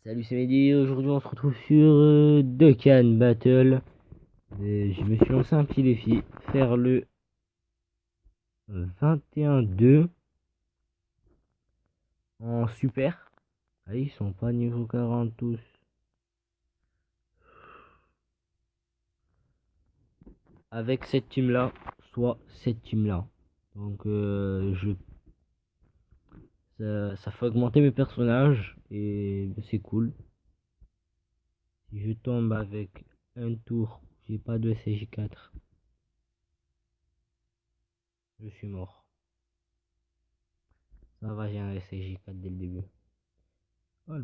Salut, c'est Mehdi. Aujourd'hui, on se retrouve sur Dokkan Battle. Et je me suis lancé un petit défi, faire le 21-2 en super. Ah, ils sont pas niveau 40 tous. Avec cette team là, soit cette team là. Donc, ça fait augmenter mes personnages et c'est cool. Si je tombe avec un tour, j'ai pas de SJ4, je suis mort. Ça va, j'ai un SJ4 dès le début. Oh,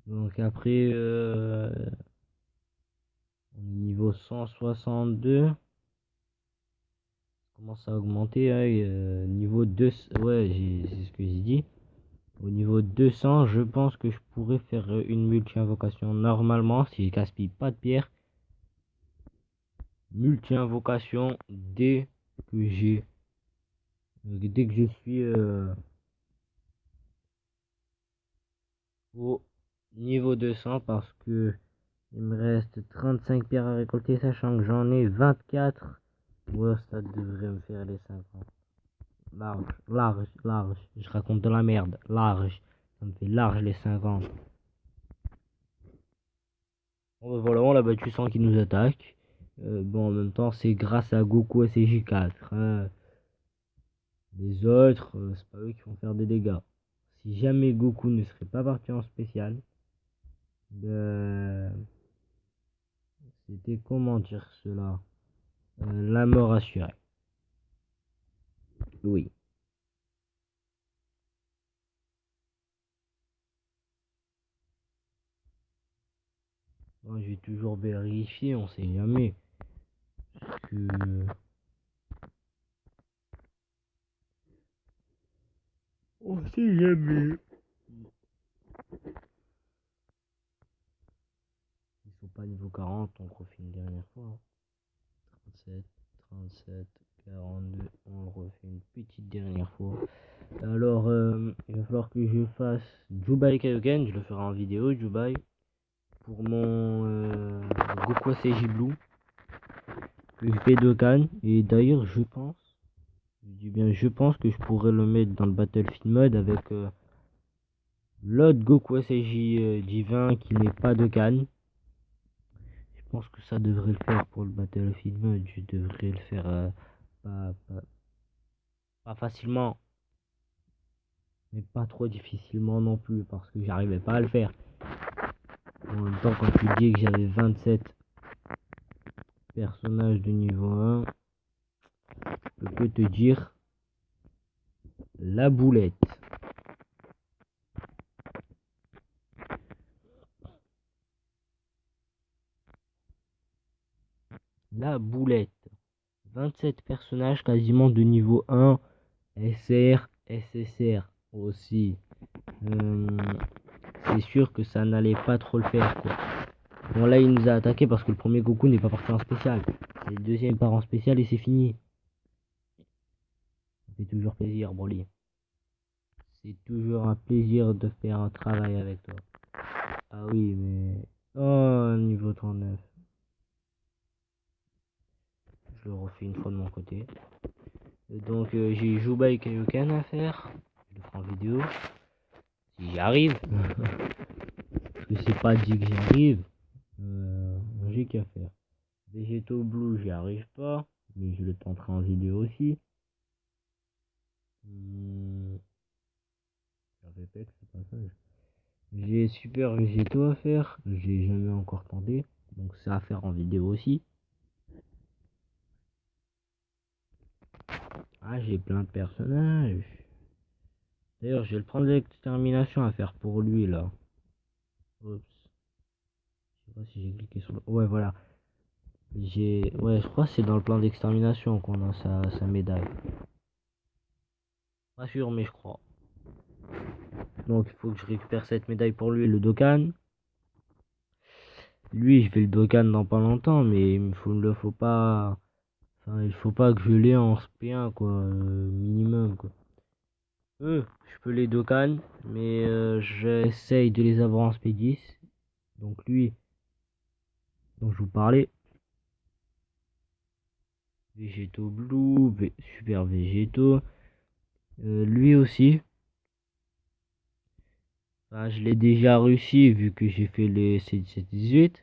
donc après, on est niveau 162. Ça commence à augmenter. Hein, et, niveau 2, ouais, c'est ce que j'ai dit. Au niveau 200, je pense que je pourrais faire une multi-invocation normalement si je gaspille pas de pierre. Multi-invocation dès que je suis au niveau 200 parce que il me reste 35 pierres à récolter, sachant que j'en ai 24. Ouais, ça devrait me faire les 50. Large, large, large. Je raconte de la merde. Large. Ça me fait large les 50. Bon, ben voilà, on l'a battu sans qu'il nous attaque. Bon, en même temps, c'est grâce à Goku et ses J4. Hein. Les autres, c'est pas eux qui vont faire des dégâts. Si jamais Goku ne serait pas parti en spécial, ben, c'était comment dire cela? La mort assurée. Oui. Moi, je vais toujours vérifier, on sait jamais. Parce que... On sait jamais. Ils sont pas niveau 40, on refait une dernière fois. Hein. 37, 37, 42, on le refait une petite dernière fois. Alors, il va falloir que je fasse Jubai Kaioken, je le ferai en vidéo, Jubai, pour mon Goku Seiji Blue, que je fais Dokkan. Et d'ailleurs, je dis bien, je pense que je pourrais le mettre dans le Battlefield mode avec l'autre Goku Seiji divin qui n'est pas Dokkan. Je pense que ça devrait le faire pour le Battlefield mode, je devrais le faire pas, pas, pas facilement, mais pas trop difficilement non plus, parce que j'arrivais pas à le faire. En même temps, quand tu dis que j'avais 27 personnages de niveau 1, je peux te dire la boulette. La boulette. 27 personnages quasiment de niveau 1, SR, SSR aussi. Euh, c'est sûr que ça n'allait pas trop le faire, quoi. Bon, là, il nous a attaqué parce que le premier Goku n'est pas parti en spécial. Et le deuxième part en spécial et c'est fini. Ça fait toujours plaisir, Broly. C'est toujours un plaisir de faire un travail avec toi. Ah oui, mais... Oh, niveau 39. Je le refais une fois de mon côté. Et donc, j'ai Juba et Kaioken à faire. Je le ferai en vidéo. Si j'y arrive. Parce que c'est pas dit que j'y arrive. J'ai qu'à faire. Végéto Blue, j'y arrive pas. Mais je le tenterai en vidéo aussi. Je répète le passage. J'ai super végétaux à faire. J'ai jamais encore tenté. Donc c'est à faire en vidéo aussi. Ah, j'ai plein de personnages. D'ailleurs, je vais le prendre l'extermination à faire pour lui là. Oups. Je sais pas si j'ai cliqué sur le... Ouais, voilà. Ouais, je crois que c'est dans le plan d'extermination qu'on a sa médaille. Pas sûr, mais je crois. Donc il faut que je récupère cette médaille pour lui, le Dokkan. Lui, je vais le Dokkan dans pas longtemps, mais il faut pas. Enfin, il faut pas que je l'ai en SP1, quoi. Minimum, quoi. Je peux les Dokkan, mais j'essaye de les avoir en SP10. Donc lui, dont je vous parlais. Végétaux Blue, Super Végétaux. Lui aussi. Enfin, je l'ai déjà réussi vu que j'ai fait les C18.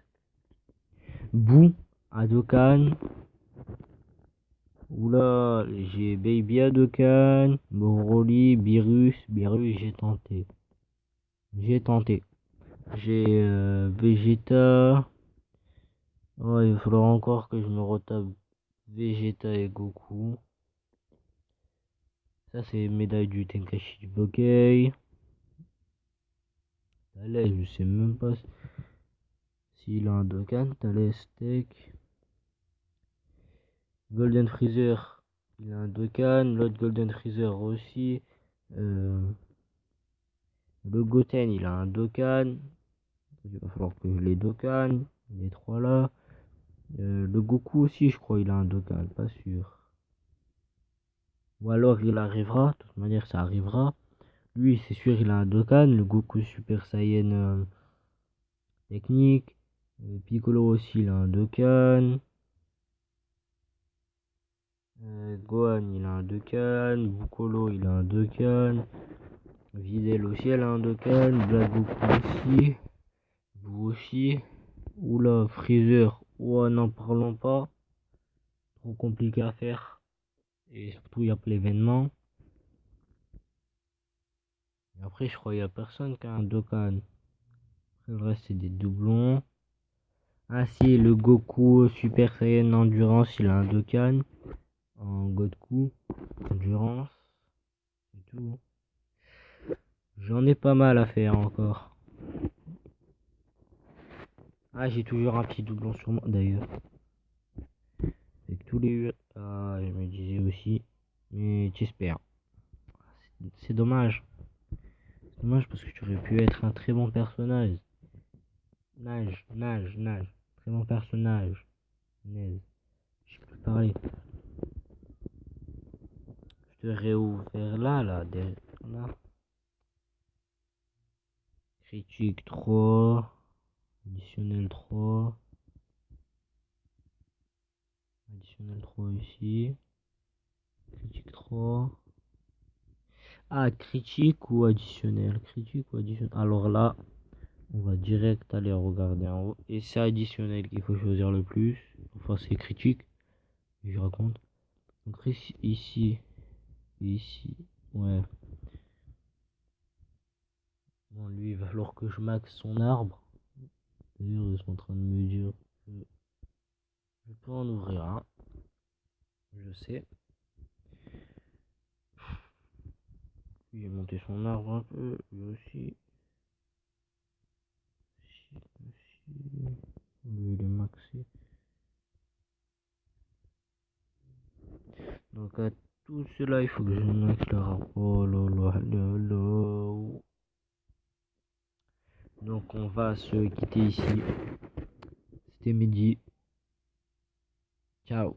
Boo, Hadoken. Oula, j'ai Baby Hadoken, Broly, Beerus, j'ai tenté. J'ai tenté. J'ai Vegeta. Oh, il va falloir encore que je me retape Vegeta et Goku. Ça, c'est médaille du Tenkaichi Bokei. Allez, je sais même pas s'il a un Dokkan. Thalès Steak. Golden Freezer, il a un Dokkan. L'autre Golden Freezer aussi. Euh, le Goten, il a un Dokkan. Il va falloir que je les Dokkan. Les trois là. Le Goku aussi, je crois, il a un Dokkan. Pas sûr. Ou alors il arrivera. De toute manière, ça arrivera. Lui, c'est sûr, il a un Dokkan. Le Goku Super Saiyan technique. Piccolo aussi, il a un Dokkan. Gohan, il a un Dokkan. Bukolo, il a un Dokkan. Videl aussi, elle a un Dokkan. Black Goku aussi. Vous aussi. Oula, Freezer. Oh, n'en parlons pas. Trop compliqué à faire. Et surtout, il y a pas l'événement. Et après, je crois qu'il n'y a personne qui a un Dokkan. Après, le reste, c'est des doublons. Ah si, le Goku Super Saiyan Endurance, il a un Dokkan. En Goku Endurance. C'est tout. J'en ai pas mal à faire encore. Ah, j'ai toujours un petit doublon sur moi d'ailleurs. Avec tous les. Ah, je me disais aussi. Mais j'espère. C'est dommage. C'est dommage parce que tu aurais pu être un très bon personnage. Nage. Très bon personnage. Naise. Je peux parler. Je te réouvert là, derrière là. Critique 3. Additionnel 3. Additionnel 3 ici. Critique 3. Ah, critique ou additionnel? Critique ou additionnel? Alors là, on va direct aller regarder en haut. Et c'est additionnel qu'il faut choisir le plus. Enfin, c'est critique. Je raconte. Donc ici. Ici. Ouais. Bon, lui, il va falloir que je max son arbre. D'ailleurs, ils sont en train de me dire que je peux en ouvrir un. Je sais. J'ai monté son arbre un peu. Lui aussi. Lui, il est maxé. Donc, à tout cela, il faut que je max leur arbre. Oh là là là là. Donc, on va se quitter ici. C'était midi. Ciao.